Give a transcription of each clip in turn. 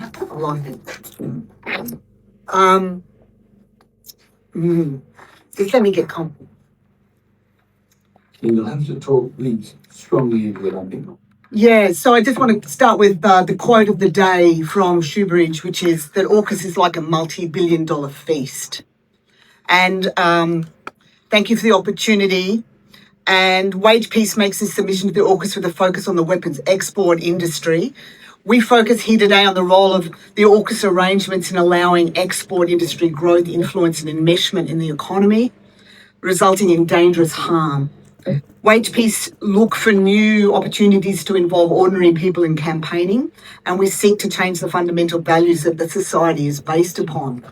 I like it. Just let me get comfortable. You'll have to talk, please, strongly into the mic. Yeah, so I just want to start with the quote of the day from Shoebridge, which is that AUKUS is like a multi-billion-dollar feast. And thank you for the opportunity. And Wage Peace makes this submission to the AUKUS with a focus on the weapons export industry. We focus here today on the role of the AUKUS arrangements in allowing export industry growth, influence and enmeshment in the economy, resulting in dangerous harm. Wage Peace look for new opportunities to involve ordinary people in campaigning, and we seek to change the fundamental values that the society is based upon.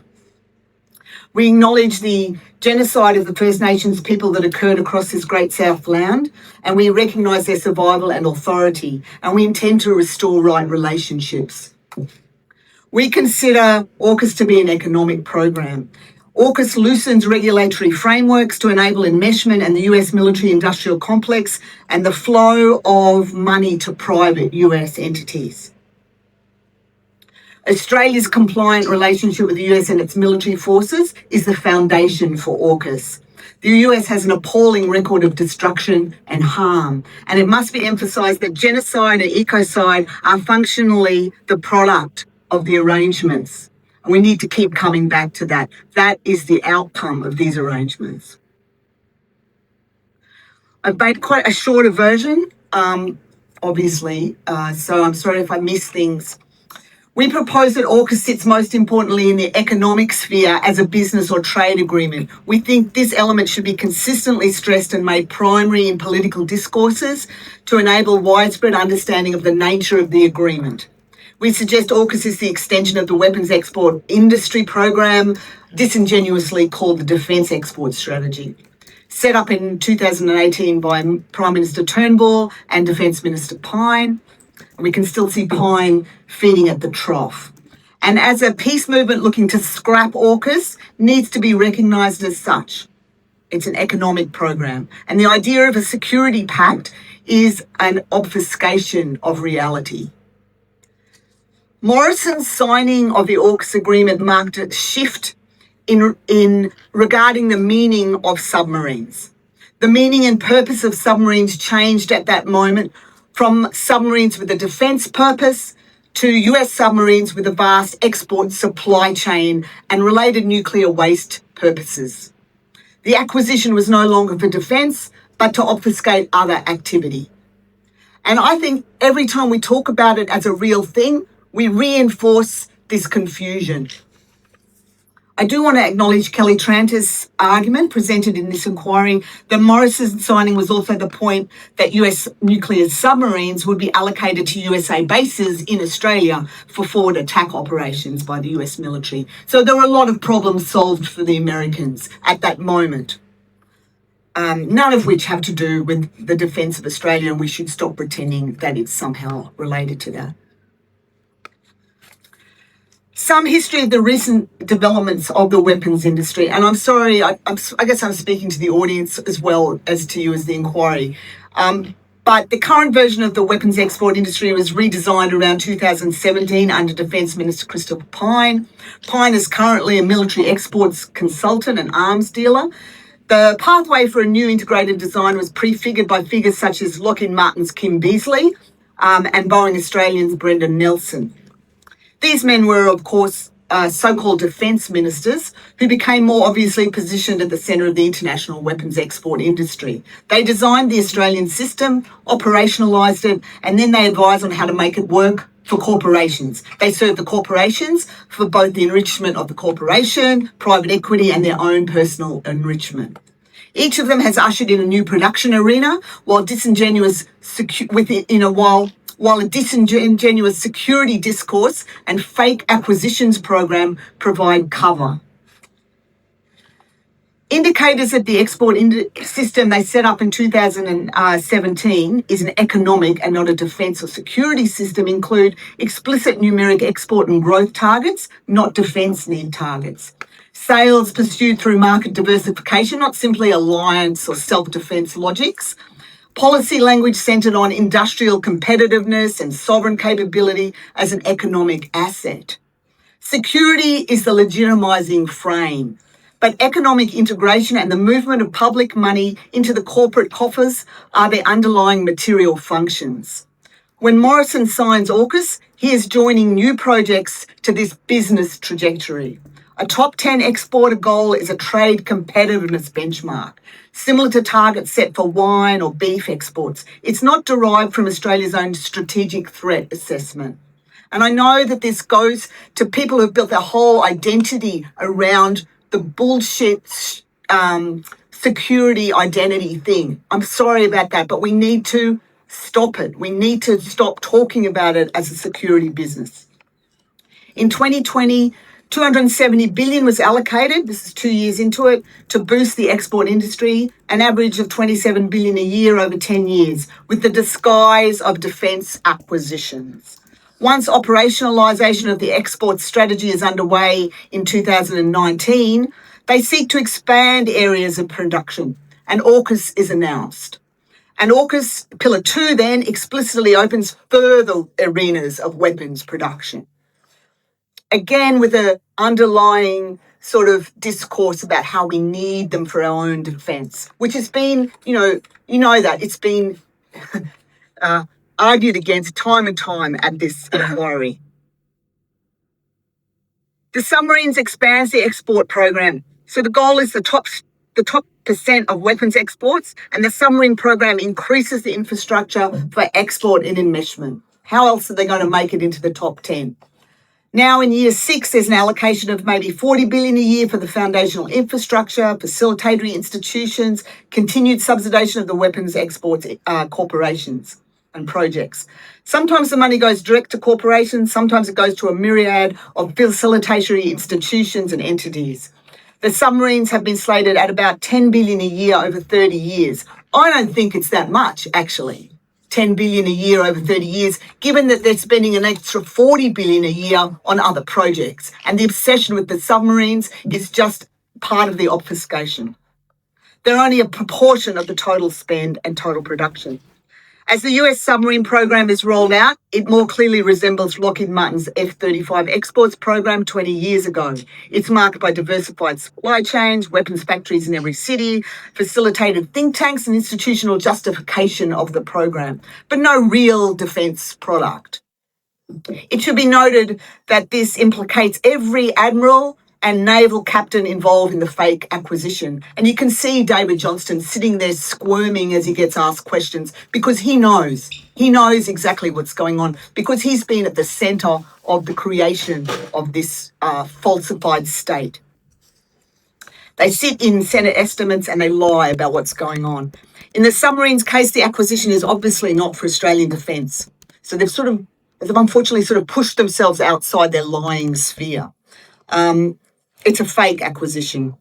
We acknowledge the genocide of the First Nations people that occurred across this great South land, and we recognise their survival and authority, and we intend to restore right relationships. We consider AUKUS to be an economic program. AUKUS loosens regulatory frameworks to enable enmeshment and the US military-industrial complex and the flow of money to private US entities. Australia's compliant relationship with the US and its military forces is the foundation for AUKUS. The US has an appalling record of destruction and harm, and it must be emphasised that genocide and ecocide are functionally the product of the arrangements. And we need to keep coming back to that. That is the outcome of these arrangements. I've made quite a shorter version, obviously, so I'm sorry if I miss things. We propose that AUKUS sits most importantly in the economic sphere as a business or trade agreement. We think this element should be consistently stressed and made primary in political discourses to enable widespread understanding of the nature of the agreement. We suggest AUKUS is the extension of the weapons export industry program, disingenuously called the Defence Export Strategy, set up in 2018 by Prime Minister Turnbull and Defence Minister Pyne. We can still see Pyne feeding at the trough. And as a peace movement looking to scrap AUKUS needs to be recognised as such. It's an economic program. And the idea of a security pact is an obfuscation of reality. Morrison's signing of the AUKUS agreement marked a shift in regarding the meaning of submarines. The meaning and purpose of submarines changed at that moment from submarines with a defence purpose to US submarines with a vast export supply chain and related nuclear waste purposes. The acquisition was no longer for defence, but to obfuscate other activity. And I think every time we talk about it as a real thing, we reinforce this confusion. I do want to acknowledge Kelly Tranter's argument presented in this inquiry that Morrison's signing was also the point that US nuclear submarines would be allocated to USA bases in Australia for forward attack operations by the US military. So there were a lot of problems solved for the Americans at that moment, none of which have to do with the defence of Australia, and we should stop pretending that it's somehow related to that. Some history of the recent developments of the weapons industry, and I'm sorry, I guess I'm speaking to the audience as well as to you as the inquiry, but the current version of the weapons export industry was redesigned around 2017 under Defence Minister Christopher Pyne. Pyne is currently a military exports consultant and arms dealer. The pathway for a new integrated design was prefigured by figures such as Lockheed Martin's Kim Beazley and Boeing Australian's Brendan Nelson. These men were, of course, so-called defence ministers who became more obviously positioned at the centre of the international weapons export industry. They designed the Australian system, operationalised it, and then they advised on how to make it work for corporations. They served the corporations for both the enrichment of the corporation, private equity, and their own personal enrichment. Each of them has ushered in a new production arena, while a disingenuous security discourse and fake acquisitions program provide cover. Indicators that the export system they set up in 2017 is an economic and not a defence or security system include explicit numeric export and growth targets, not defence need targets. Sales pursued through market diversification, not simply alliance or self-defence logics. Policy language centred on industrial competitiveness and sovereign capability as an economic asset. Security is the legitimising frame, but economic integration and the movement of public money into the corporate coffers are the underlying material functions. When Morrison signs AUKUS, he is joining new projects to this business trajectory. A top 10 exporter goal is a trade competitiveness benchmark, similar to targets set for wine or beef exports. It's not derived from Australia's own strategic threat assessment. And I know that this goes to people who've built their whole identity around the bullshit security identity thing. I'm sorry about that, but we need to stop it. We need to stop talking about it as a security business. In 2020, 270 billion was allocated, this is 2 years into it, to boost the export industry, an average of 27 billion a year over 10 years, with the disguise of defence acquisitions. Once operationalisation of the export strategy is underway in 2019, they seek to expand areas of production, and AUKUS is announced. And AUKUS Pillar 2 then explicitly opens further arenas of weapons production. Again, with an underlying sort of discourse about how we need them for our own defence, which has been, you know that, it's been argued against time and time at this inquiry. The submarines expands the export program. So the goal is the top percent of weapons exports, and the submarine program increases the infrastructure for export and investment. How else are they going to make it into the top 10? Now in year 6, there's an allocation of maybe 40 billion a year for the foundational infrastructure, facilitatory institutions, continued subsidisation of the weapons exports corporations and projects. Sometimes the money goes direct to corporations, sometimes it goes to a myriad of facilitatory institutions and entities. The submarines have been slated at about 10 billion a year over 30 years. I don't think it's that much, actually. 10 billion a year over 30 years, given that they're spending an extra 40 billion a year on other projects. And the obsession with the submarines is just part of the obfuscation. They're only a proportion of the total spend and total production. As the US submarine program is rolled out, it more clearly resembles Lockheed Martin's F-35 exports program 20 years ago. It's marked by diversified supply chains, weapons factories in every city, facilitated think tanks and institutional justification of the program, but no real defence product. It should be noted that this implicates every admiral and naval captain involved in the fake acquisition. And you can see David Johnston sitting there squirming as he gets asked questions because he knows exactly what's going on, because he's been at the centre of the creation of this falsified state. They sit in Senate estimates and they lie about what's going on. In the submarines case, the acquisition is obviously not for Australian defence. So they've unfortunately pushed themselves outside their lying sphere. It's a fake acquisition.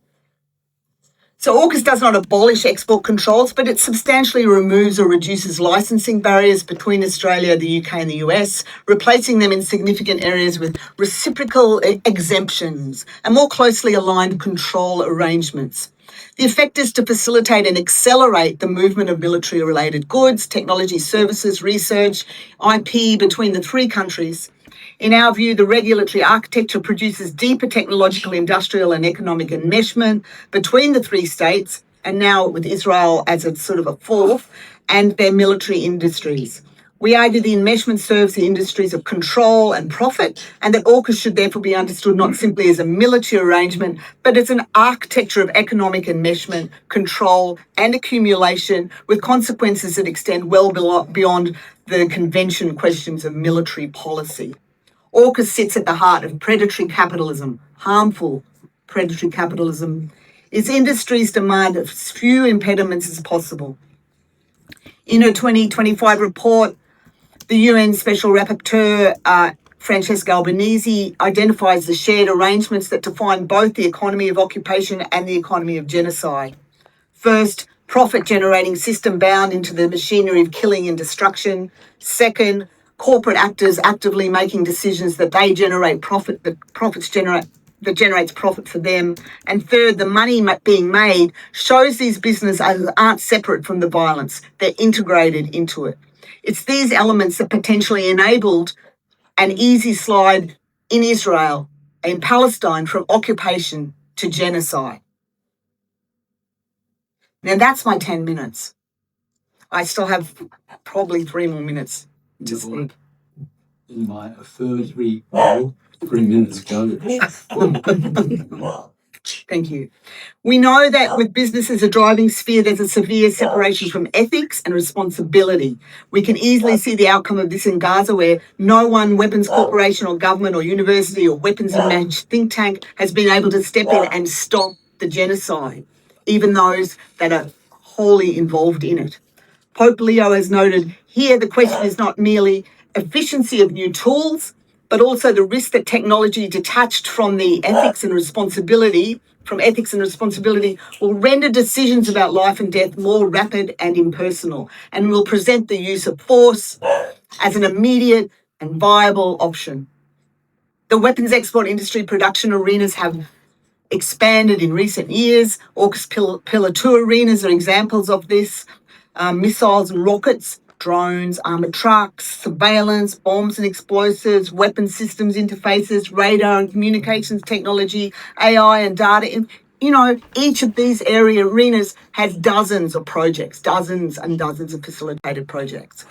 So AUKUS does not abolish export controls, but it substantially removes or reduces licensing barriers between Australia, the UK and the US, replacing them in significant areas with reciprocal exemptions and more closely aligned control arrangements. The effect is to facilitate and accelerate the movement of military-related goods, technology services, research, IP between the three countries. In our view, the regulatory architecture produces deeper technological, industrial and economic enmeshment between the three states, and now with Israel as a fourth, and their military industries. We argue the enmeshment serves the industries of control and profit, and that AUKUS should therefore be understood not simply as a military arrangement, but as an architecture of economic enmeshment, control and accumulation, with consequences that extend well beyond the convention questions of military policy. AUKUS sits at the heart of predatory capitalism, harmful predatory capitalism. Its industries demand as few impediments as possible. In a 2025 report, the UN Special Rapporteur, Francesca Albanese, identifies the shared arrangements that define both the economy of occupation and the economy of genocide. First, profit-generating system bound into the machinery of killing and destruction. Second, corporate actors actively making decisions that they generate profit, that profits generate that generates profit for them. And third, the money being made shows these businesses aren't separate from the violence. They're integrated into it. It's these elements that potentially enabled an easy slide in Israel, in Palestine, from occupation to genocide. Now that's my 10 minutes. I still have probably 3 more minutes to speak. In my third 3 minutes ago. Thank you. We know that with business as a driving sphere, there's a severe separation from ethics and responsibility. We can easily see the outcome of this in Gaza, where no one weapons corporation or government or university or weapons match think tank has been able to step in and stop the genocide, even those that are wholly involved in it. Pope Leo has noted here the question is not merely efficiency of new tools, but also the risk that technology detached from the ethics and responsibility, will render decisions about life and death more rapid and impersonal, and will present the use of force as an immediate and viable option. The weapons export industry production arenas have expanded in recent years. AUKUS Pillar 2 arenas are examples of this. Missiles and rockets, drones, armoured trucks, surveillance, bombs and explosives, weapon systems interfaces, radar and communications technology, AI and data. Each of these arenas has dozens of projects, dozens and dozens of facilitated projects.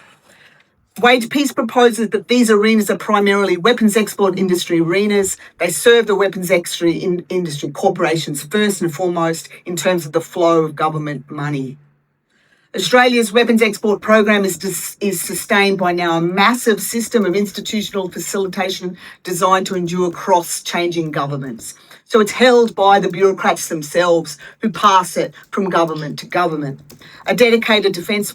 Wage Peace proposes that these arenas are primarily weapons export industry arenas. They serve the weapons industry corporations first and foremost in terms of the flow of government money. Australia's weapons export program is sustained by now a massive system of institutional facilitation designed to endure across changing governments. So it's held by the bureaucrats themselves who pass it from government to government. A dedicated Defence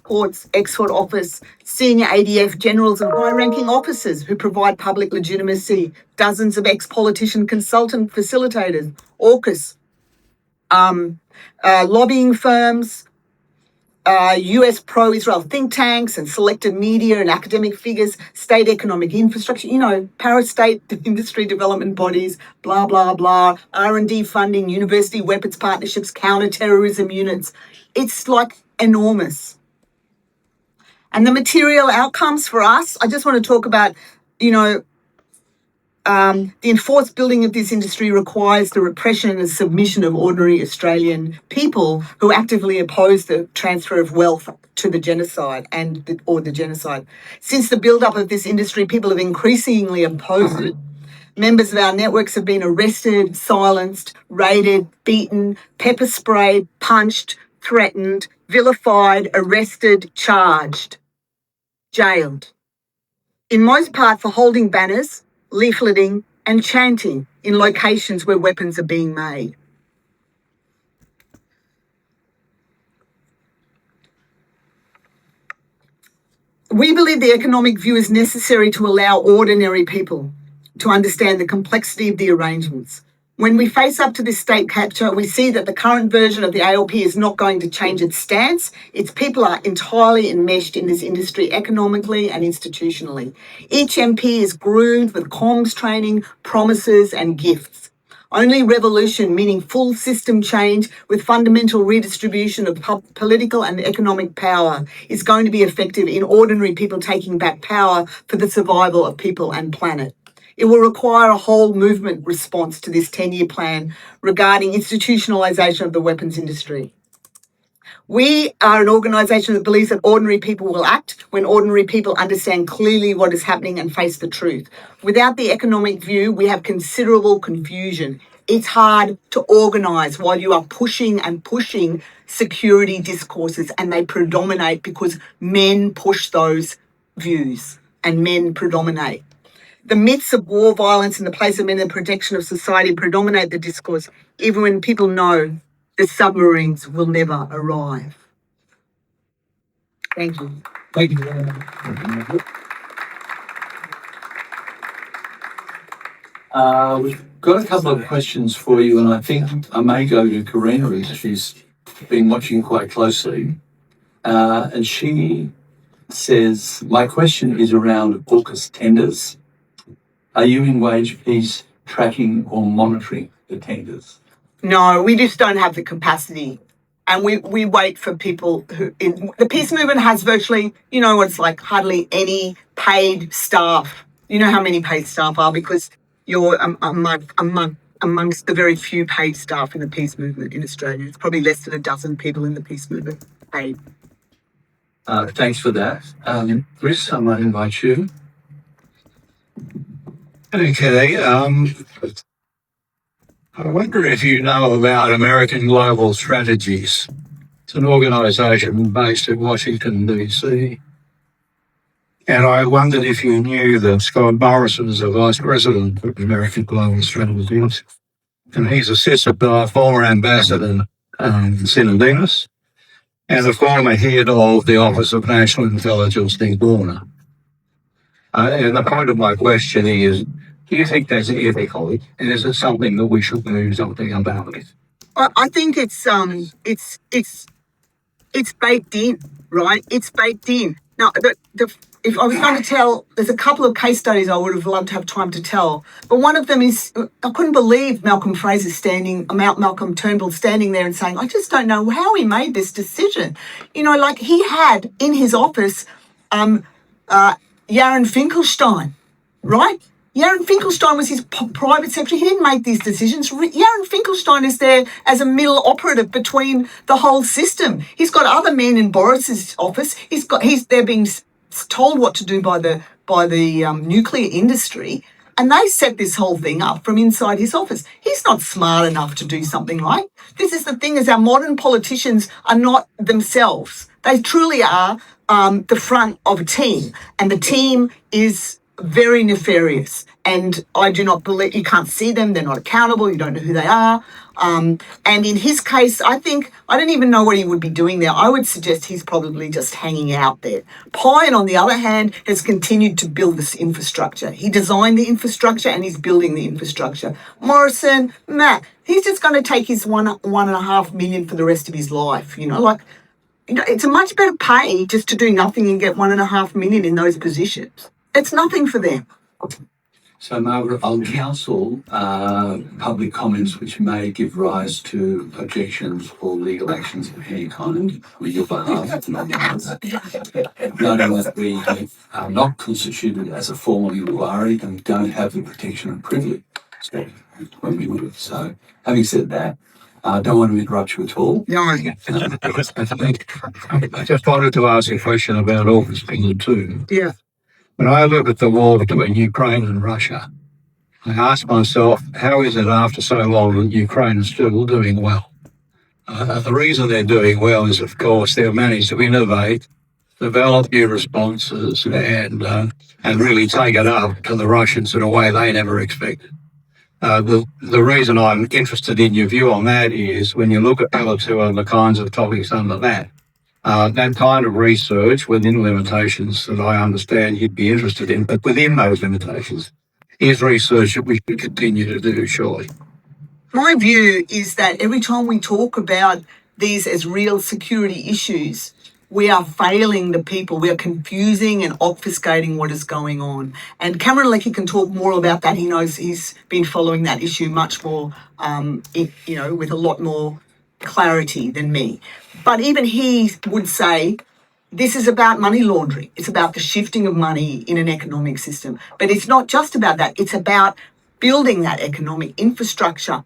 Export Office, senior ADF generals and high-ranking officers who provide public legitimacy, dozens of ex-politician consultant facilitators, AUKUS, lobbying firms, US pro-Israel think tanks and selected media and academic figures, state economic infrastructure, para-state industry development bodies, blah, blah, blah, R&D funding, university weapons partnerships, counter-terrorism units. It's like enormous. And the material outcomes for us, I just want to talk about, the enforced building of this industry requires the repression and submission of ordinary Australian people who actively oppose the transfer of wealth to the genocide or the genocide. Since the build-up of this industry, people have increasingly opposed it. Members of our networks have been arrested, silenced, raided, beaten, pepper sprayed, punched, threatened, vilified, arrested, charged, jailed. In most part for holding banners, leafleting and chanting in locations where weapons are being made. We believe the economic view is necessary to allow ordinary people to understand the complexity of the arrangements. When we face up to this state capture, we see that the current version of the ALP is not going to change its stance. Its people are entirely enmeshed in this industry economically and institutionally. Each MP is groomed with comms training, promises and gifts. Only revolution, meaning full system change with fundamental redistribution of political and economic power, is going to be effective in ordinary people taking back power for the survival of people and planet. It will require a whole movement response to this 10-year plan regarding institutionalisation of the weapons industry. We are an organisation that believes that ordinary people will act when ordinary people understand clearly what is happening and face the truth. Without the economic view, we have considerable confusion. It's hard to organise while you are pushing security discourses, and they predominate because men push those views and men predominate. The myths of war, violence, and the place of men in the protection of society predominate the discourse, even when people know the submarines will never arrive. Thank you. Thank you very much. We've got a couple of questions for you, and I think I may go to Karina, as she's been watching quite closely. And she says, my question is around AUKUS tenders. Are you in Wage Peace tracking or monitoring the tenders? No, we just don't have the capacity. And we wait for people who... the peace movement has virtually, it's like hardly any paid staff. You know how many paid staff are because you're amongst the very few paid staff in the peace movement in Australia. It's probably less than a dozen people in the peace movement paid. Thanks for that. Chris, I might invite you. Okay, I wonder if you know about American Global Strategies. It's an organisation based in Washington, D.C. And I wondered if you knew that Scott Morrison is the Vice President of American Global Strategies. And he's assisted by a former ambassador, Sinodinos, and the former head of the Office of National Intelligence, Nick Warner. And the point of my question is, do you think that's ethical? And is it something that we should do something about it? I think it's baked in, right? It's baked in. Now, if I was going to tell, there's a couple of case studies I would have loved to have time to tell. But one of them is, I couldn't believe Malcolm Turnbull standing there and saying, I just don't know how he made this decision. Like he had in his office Yaron Finkelstein, right? Yaron Finkelstein was his private secretary. He didn't make these decisions. Yaron Finkelstein is there as a middle operative between the whole system. He's got other men in Boris's office. They're being told what to do by the nuclear industry, and they set this whole thing up from inside his office. He's not smart enough to do something like this. Is the thing: is our modern politicians are not themselves. They truly are the front of a team, and the team is very nefarious, and I do not believe, you can't see them, they're not accountable, you don't know who they are. And in his case, I don't even know what he would be doing there. I would suggest he's probably just hanging out there. Pine, on the other hand, has continued to build this infrastructure. He designed the infrastructure and he's building the infrastructure. Morrison, he's just going to take his $1.5 million for the rest of his life. It's a much better pay just to do nothing and get $1.5 million in those positions. It's nothing for them. So, Margaret, I'll counsel public comments which may give rise to objections or legal actions of any kind on your behalf. Noting that we are not constituted as a formal inquiry and don't have the protection of privilege when we would. So, having said that, I don't want to interrupt you at all. No. I just wanted to ask a question about AUKUS England too. Yeah. When I look at the war between Ukraine and Russia, I ask myself, how is it after so long that Ukraine is still doing well? The reason they're doing well is, of course, they've managed to innovate, develop new responses, and really take it up to the Russians in a way they never expected. The reason I'm interested in your view on that is when you look at L2 and the kinds of topics under that kind of research within limitations that I understand you'd be interested in, but within those limitations is research that we should continue to do, surely. My view is that every time we talk about these as real security issues, we are failing the people. We are confusing and obfuscating what is going on. And Cameron Leckie can talk more about that. He knows he's been following that issue much more, with a lot more clarity than me. But even he would say this is about money laundering. It's about the shifting of money in an economic system. But it's not just about that. It's about building that economic infrastructure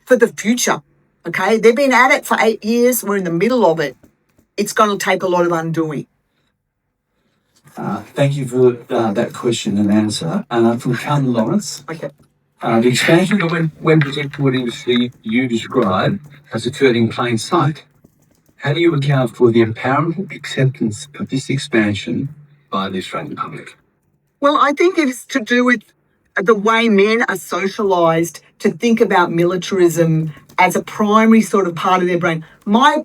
for the future. Okay? They've been at it for 8 years. We're in the middle of it. It's going to take a lot of undoing. Thank you for that question and answer. From Carmen Lawrence. Okay. The expansion of weapons industry you describe has occurred in plain sight. How do you account for the apparent acceptance of this expansion by the Australian public? Well, I think it's to do with the way men are socialised to think about militarism as a primary sort of part of their brain. My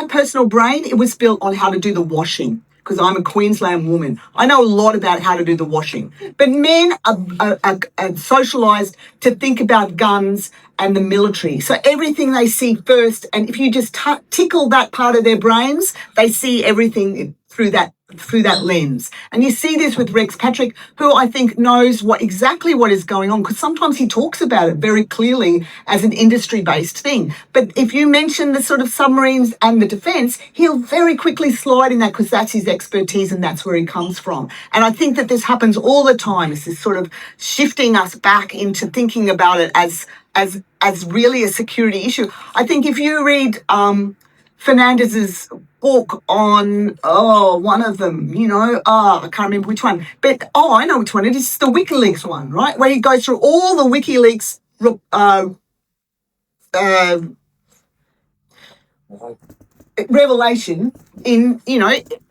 personal brain, it was built on how to do the washing, because I'm a Queensland woman. I know a lot about how to do the washing. But men are socialised to think about guns and the military. So everything they see first, and if you just tickle that part of their brains, they see everything through that through that lens. And you see this with Rex Patrick, who I think knows exactly what is going on, because sometimes he talks about it very clearly as an industry-based thing. But if you mention the sort of submarines and the defence, he'll very quickly slide in that because that's his expertise and that's where he comes from. And I think that this happens all the time. It's this sort of shifting us back into thinking about it as really a security issue. I think if you read Fernandez's book on, one of them, I can't remember which one, but, I know which one. It is the WikiLeaks one, right? Where he goes through all the WikiLeaks revelation in,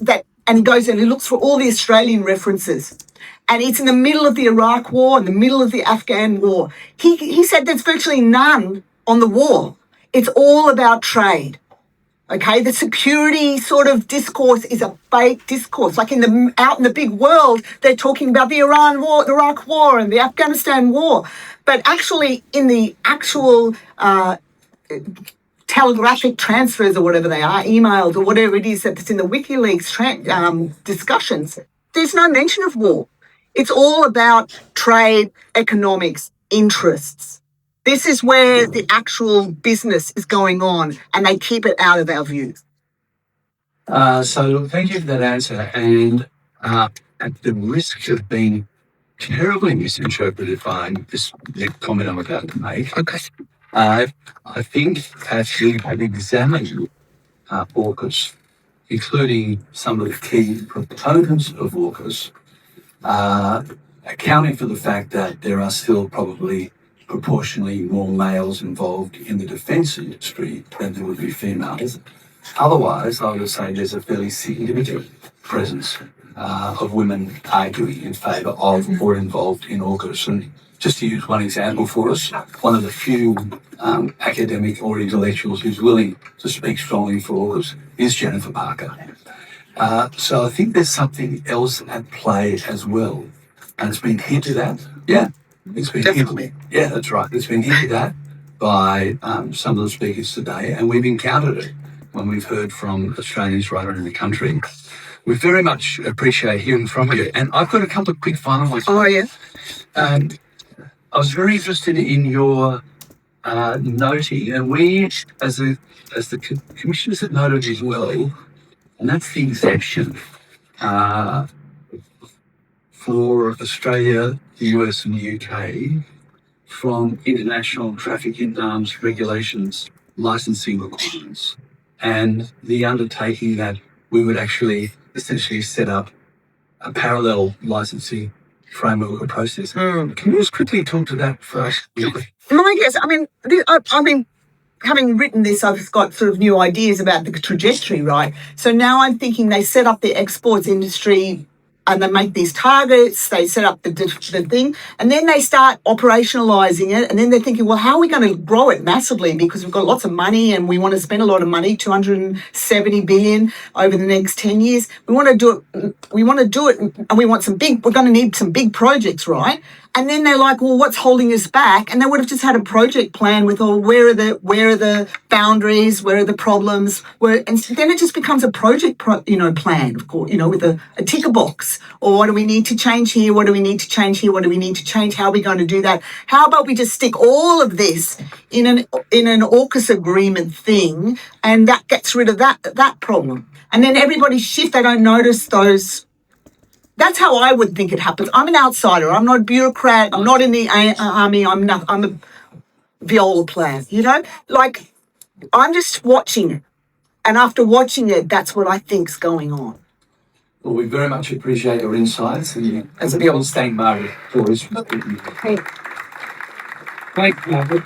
that, and he goes and he looks for all the Australian references. And it's in the middle of the Iraq War, in the middle of the Afghan War. He said there's virtually none on the war. It's all about trade. Okay, the security sort of discourse is a fake discourse. Like out in the big world, they're talking about the Iran war, the Iraq war, and the Afghanistan war. But actually, in the actual telegraphic transfers or whatever they are, emails or whatever it is that's in the WikiLeaks discussions, there's no mention of war. It's all about trade, economics, interests. This is where the actual business is going on, and they keep it out of our views. So thank you for that answer. And at the risk of being terribly misinterpreted by this comment I'm about to make, Okay. I think as you have examined AUKUS, including some of the key proponents of AUKUS, accounting for the fact that there are still probably proportionally more males involved in the defence industry than there would be females. Otherwise, I would say there's a fairly significant presence of women arguing in favour of or involved in AUKUS. And just to use one example for us, one of the few academic or intellectuals who's willing to speak strongly for AUKUS is Jennifer Parker. So I think there's something else at play as well. And it's been hinted at. Yeah, it's been Definitely. Yeah, that's right. It's been hinted at by some of the speakers today, and we've encountered it when we've heard from Australians right around the country. We very much appreciate hearing from you. And I've got a couple of quick final ones. Oh, yeah. I was very interested in your noting, and we, as the commissioners have noted as well, and that's the exemption for Australia, the US and the UK from international traffic in arms regulations, licensing requirements, and the undertaking that we would actually essentially set up a parallel licensing framework or process. Can you just quickly talk to that first? My guess, having written this, I've got sort of new ideas about the trajectory, right? So now I'm thinking they set up the exports industry and they make these targets, they set up the thing, and then they start operationalising it, and then they're thinking, well, how are we going to grow it massively? Because we've got lots of money and we want to spend a lot of money, 270 billion over the next 10 years. We want to do it, and we're going to need some big projects, right? And then they're like, well, what's holding us back? And they would have just had a project plan with, where are the boundaries, where are the problems, and then it just becomes a project plan, of course, with a ticker box. Or what do we need to change here? What do we need to change here? What do we need to change? How are we going to do that? How about we just stick all of this in an AUKUS agreement thing, and that gets rid of that problem. And then everybody shift. They don't notice those. That's how I would think it happens. I'm an outsider. I'm not a bureaucrat. I'm not in the army. I'm a viola player, Like, I'm just watching it. And after watching it, that's what I think's going on. Well, we very much appreciate your insights and as a be able to thank Margie for his. Thank you, Margaret.